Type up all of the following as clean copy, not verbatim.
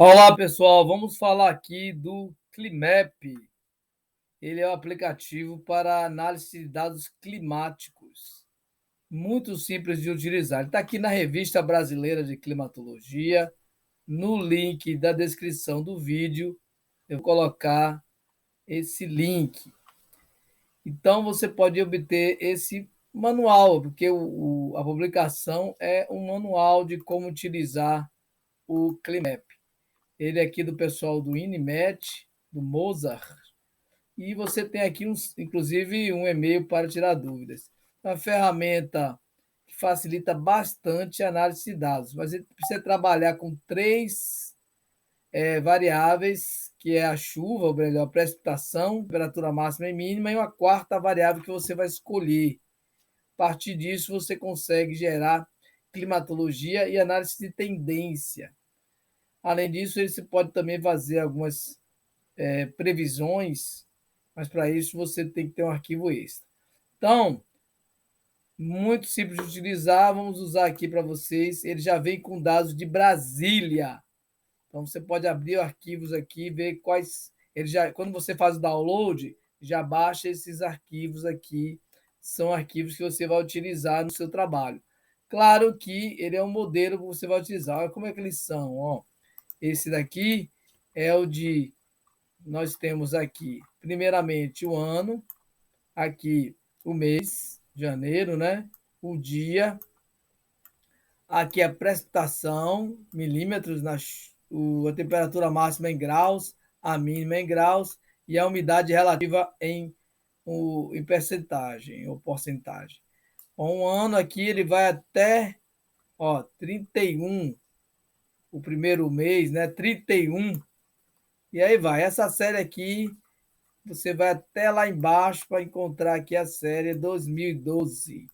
Olá, pessoal. Vamos falar aqui do Climap. Ele é um aplicativo para análise de dados climáticos. Muito simples de utilizar. Ele está aqui na Revista Brasileira de Climatologia. No link da descrição do vídeo, eu vou colocar esse link. Então, você pode obter esse manual, porque a publicação é um manual de como utilizar o Climap. Ele é aqui do pessoal do Inimet, do Mozart, e você tem aqui, inclusive, um e-mail para tirar dúvidas. Uma ferramenta que facilita bastante a análise de dados, mas ele precisa trabalhar com três variáveis, que é a chuva, ou melhor, a precipitação, temperatura máxima e mínima, e uma quarta variável que você vai escolher. A partir disso, você consegue gerar climatologia e análise de tendência. Além disso, ele se pode também fazer algumas previsões, mas para isso você tem que ter um arquivo extra. Então, muito simples de utilizar, vamos usar aqui para vocês. Ele já vem com dados de Brasília. Então você pode abrir arquivos aqui e ver quais. Ele já, quando você faz o download, já baixa esses arquivos aqui. São arquivos que você vai utilizar no seu trabalho. Claro que ele é um modelo que você vai utilizar. Olha como é que eles são. Ó. Esse daqui é o de. Nós temos aqui, primeiramente, o ano, aqui o mês, janeiro, né? O dia, aqui a precipitação, milímetros, a temperatura máxima em graus, a mínima em graus e a umidade relativa em percentagem ou porcentagem. Um ano aqui ele vai até 31, o primeiro mês, né? 31, e aí vai. Essa série aqui você vai até lá embaixo para encontrar aqui a série 2012.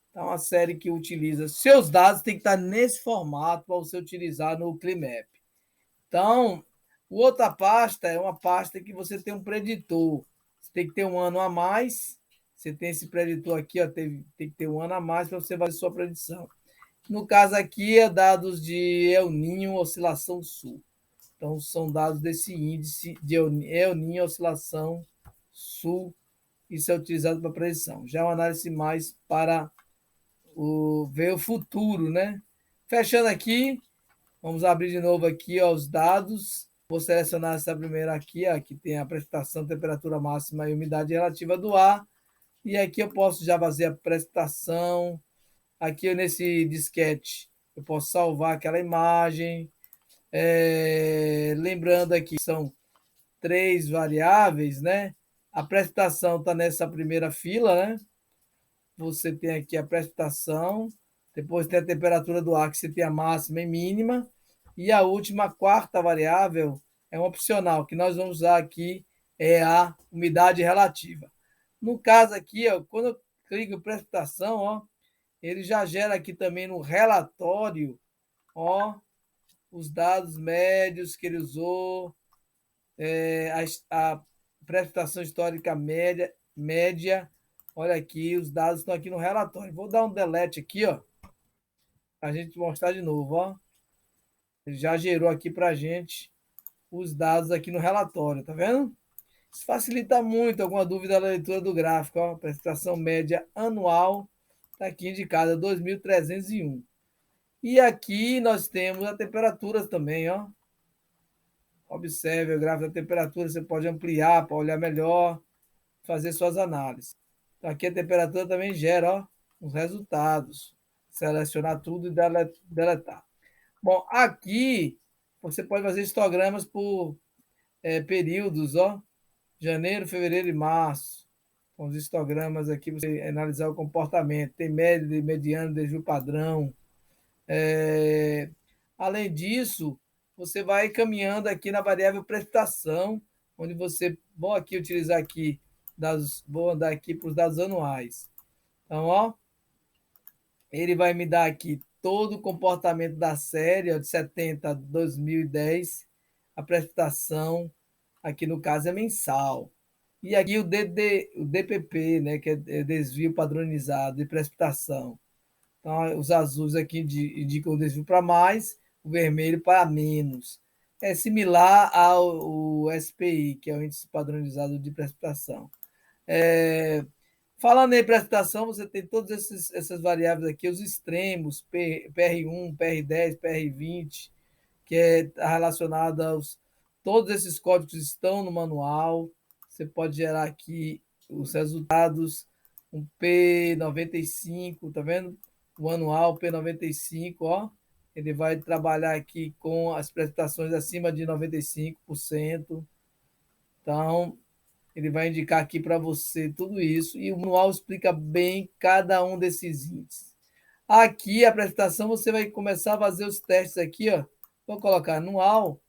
Então, a série que utiliza seus dados tem que estar nesse formato para você utilizar no Climap. Então, outra pasta é uma pasta que você tem um preditor. Você tem que ter um ano a mais. Você tem esse preditor aqui, ó, tem que ter um ano a mais para você fazer sua predição. No caso aqui, é dados de El Niño, oscilação sul. Então, são dados desse índice de El Niño, oscilação sul. Isso é utilizado para predição. Já é uma análise mais para ver o futuro, né? Fechando aqui, vamos abrir de novo aqui ó, os dados. Vou selecionar essa primeira aqui, ó, que tem a precipitação, temperatura máxima e umidade relativa do ar. E aqui eu posso já fazer a precipitação. Aqui nesse disquete eu posso salvar aquela imagem. Lembrando aqui, são três variáveis, né? A precipitação está nessa primeira fila, né? Você tem aqui a precipitação, depois tem a temperatura do ar, que você tem a máxima e mínima, e a última, quarta variável, é um opcional, que nós vamos usar aqui, é a umidade relativa. No caso aqui, ó, quando eu clico em precipitação, ó, ele já gera aqui também no relatório, ó, os dados médios que ele usou, a precipitação histórica média. Olha aqui, os dados estão aqui no relatório. Vou dar um delete aqui, ó, para a gente mostrar de novo, ó. Ele já gerou aqui para a gente os dados aqui no relatório, tá vendo? Isso facilita muito. Alguma dúvida da leitura do gráfico, ó. Precipitação média anual está aqui indicada 2.301. E aqui nós temos a temperatura também, ó. Observe o gráfico da temperatura, você pode ampliar para olhar melhor, fazer suas análises. Então, aqui a temperatura também gera ó, os resultados. Selecionar tudo e deletar. Bom, aqui você pode fazer histogramas por períodos, ó. Janeiro, fevereiro e março. Com os histogramas aqui, você analisar o comportamento. Tem médio, mediano, desvio padrão. Além disso, você vai caminhando aqui na variável precipitação, onde você, vou aqui utilizar aqui, vou andar aqui para os dados anuais. Então, ó, ele vai me dar aqui todo o comportamento da série, ó, de 70 a 2010, a precipitação, aqui no caso é mensal. E aqui o DPP, né, que é desvio padronizado de precipitação. Então, os azuis aqui indicam o desvio para mais, o vermelho para menos. é similar ao SPI, que é o Índice Padronizado de Precipitação. Falando em precipitação, você tem todas essas variáveis aqui, os extremos, PR1, PR10, PR20, que está relacionado aos. Todos esses códigos estão no manual. Você pode gerar aqui os resultados, um P95, tá vendo? O anual P95, ó. Ele vai trabalhar aqui com as precipitações acima de 95%. Então, ele vai indicar aqui para você tudo isso e o manual explica bem cada um desses índices. Aqui a apresentação você vai começar a fazer os testes aqui, ó. Vou colocar anual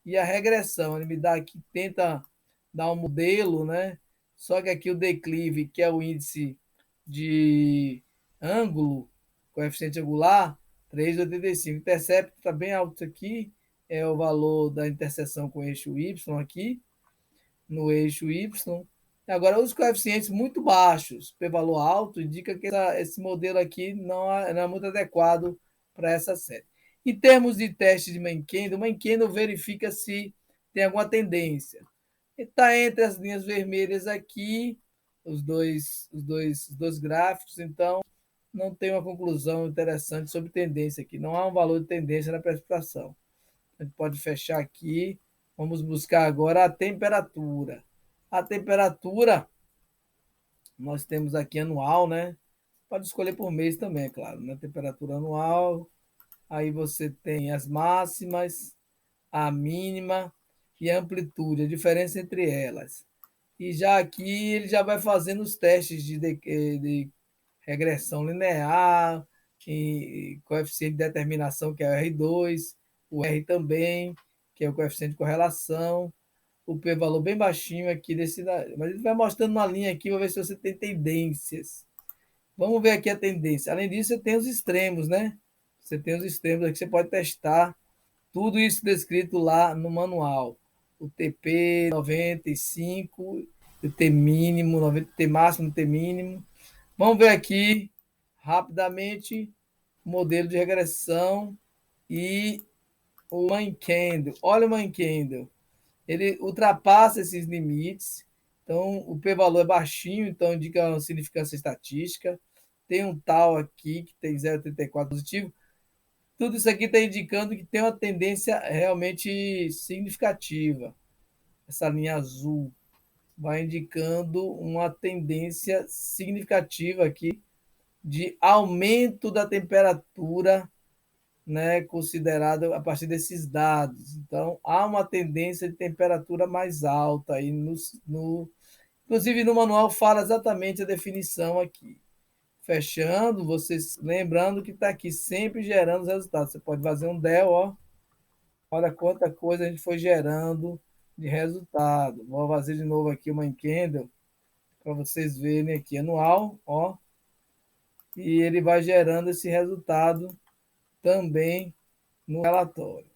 e a regressão. Ele me dá aqui, tenta dar um modelo, né? Só que aqui o declive, que é o índice de ângulo, coeficiente angular, 3,85. Intercepto está bem alto aqui, é o valor da interseção com o eixo Y aqui no eixo Y. Agora, os coeficientes muito baixos, p-valor alto, indica que esse modelo aqui não é muito adequado para essa série. Em termos de teste de Mann-Kendall, o Mann-Kendall verifica se tem alguma tendência. Está entre as linhas vermelhas aqui, os dois gráficos, então não tem uma conclusão interessante sobre tendência aqui. Não há um valor de tendência na precipitação. A gente pode fechar aqui. Vamos buscar agora a temperatura. A temperatura, nós temos aqui anual, né? Pode escolher por mês também, é claro, né? Temperatura anual. Aí você tem as máximas, a mínima e a amplitude, a diferença entre elas. E já aqui ele já vai fazendo os testes de regressão linear, e coeficiente de determinação, que é o R2, o R também, que é o coeficiente de correlação, o p-valor bem baixinho aqui desse. Mas ele vai mostrando uma linha aqui para ver se você tem tendências. Vamos ver aqui a tendência. Além disso, você tem os extremos, né? Você tem os extremos aqui, você pode testar tudo isso descrito lá no manual. O TP 95, o T mínimo, 90, T máximo, T mínimo. Vamos ver aqui rapidamente o modelo de regressão e o Mann-Kendall. Olha o Mann-Kendall. Ele ultrapassa esses limites, então o p-valor é baixinho, então indica uma significância estatística. Tem um tal aqui que tem 0,34 positivo. Tudo isso aqui está indicando que tem uma tendência realmente significativa. Essa linha azul vai indicando uma tendência significativa aqui de aumento da temperatura, né, considerado a partir desses dados. Então, há uma tendência de temperatura mais alta aí inclusive no manual fala exatamente a definição aqui. Fechando, vocês lembrando que está aqui sempre gerando os resultados. Você pode fazer um del, ó. Olha quanta coisa a gente foi gerando de resultado. Vou fazer de novo aqui uma Mann-Kendall para vocês verem aqui anual, ó. E ele vai gerando esse resultado também no relatório.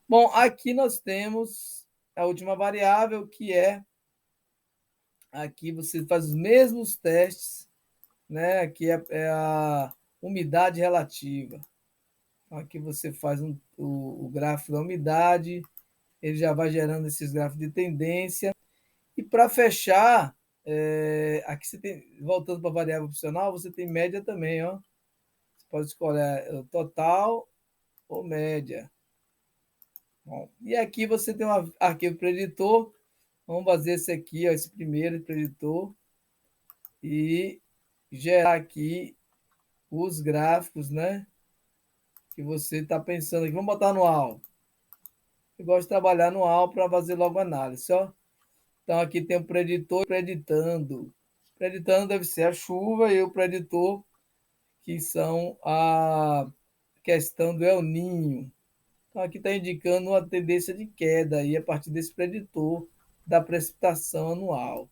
Bom, aqui nós temos a última variável, que é aqui você faz os mesmos testes, né? Aqui é a umidade relativa. Aqui você faz o gráfico da umidade, ele já vai gerando esses gráficos de tendência. E para fechar, aqui você tem, voltando para a variável opcional, você tem média também, ó. Você pode escolher o total ou média. Bom, e aqui você tem um arquivo preditor. Vamos fazer esse aqui, ó, esse primeiro preditor, e gerar aqui os gráficos, né? Que você está pensando aqui. Vamos botar anual. Eu gosto de trabalhar anual para fazer logo análise, ó. Então aqui tem o preditor preditando. Preditando deve ser a chuva e o preditor, que são a questão do El Ninho. Então aqui está indicando uma tendência de queda aí a partir desse preditor da precipitação anual.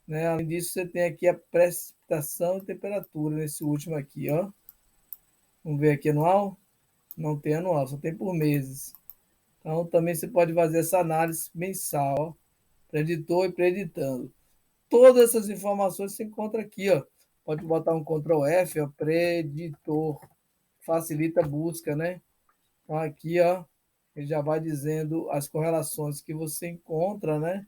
Né? Além disso, você tem aqui a precipitação e temperatura nesse último aqui, ó. Vamos ver aqui anual? Não tem anual, só tem por meses. Então também você pode fazer essa análise mensal, ó. Preditor e preditando. Todas essas informações você encontra aqui, ó. Pode botar um Ctrl F, ó, preditor. Facilita a busca, né? Então aqui, ó, Ele já vai dizendo as correlações que você encontra, né?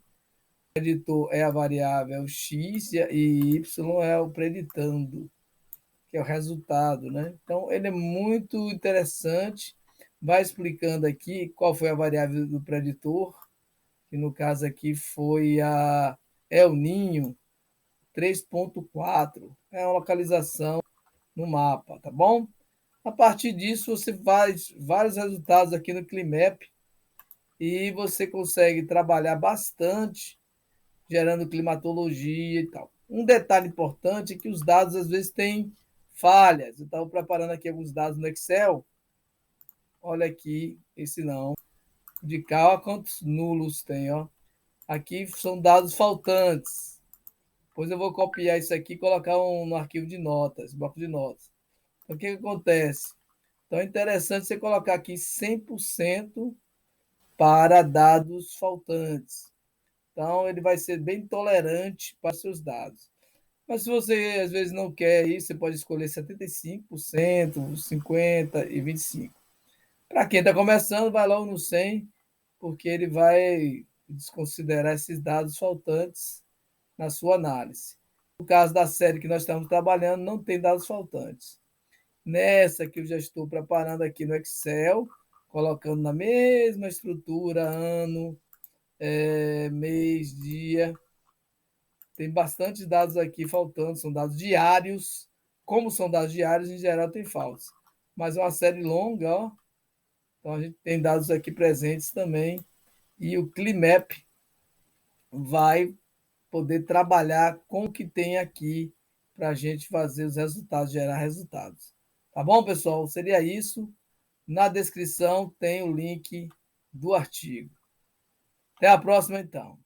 O preditor é a variável x e y é o preditando, que é o resultado, né? Então, ele é muito interessante. Vai explicando aqui qual foi a variável do preditor, que no caso aqui foi a El Ninho 3.4. É uma localização no mapa, tá bom? A partir disso, você faz vários resultados aqui no Climap e você consegue trabalhar bastante gerando climatologia e tal. Um detalhe importante é que os dados às vezes têm falhas. Eu estava preparando aqui alguns dados no Excel. Olha aqui, esse não. De cá, olha quantos nulos tem, ó. Aqui são dados faltantes. Depois eu vou copiar isso aqui e colocar no arquivo de notas, bloco de notas. Então, o que acontece? Então, é interessante você colocar aqui 100% para dados faltantes. Então, ele vai ser bem tolerante para seus dados. Mas se você às vezes não quer isso, você pode escolher 75%, 50% e 25%. Para quem está começando, vai logo no 100%, porque ele vai desconsiderar esses dados faltantes na sua análise. No caso da série que nós estamos trabalhando, não tem dados faltantes. Nessa que eu já estou preparando aqui no Excel, colocando na mesma estrutura, ano, mês, dia. Tem bastante dados aqui faltando, são dados diários. Como são dados diários, em geral tem faltas. Mas é uma série longa, ó. Então a gente tem dados aqui presentes também. E o Climap vai poder trabalhar com o que tem aqui para a gente fazer os resultados, gerar resultados. Tá bom, pessoal? Seria isso. Na descrição tem o link do artigo. Até a próxima, então.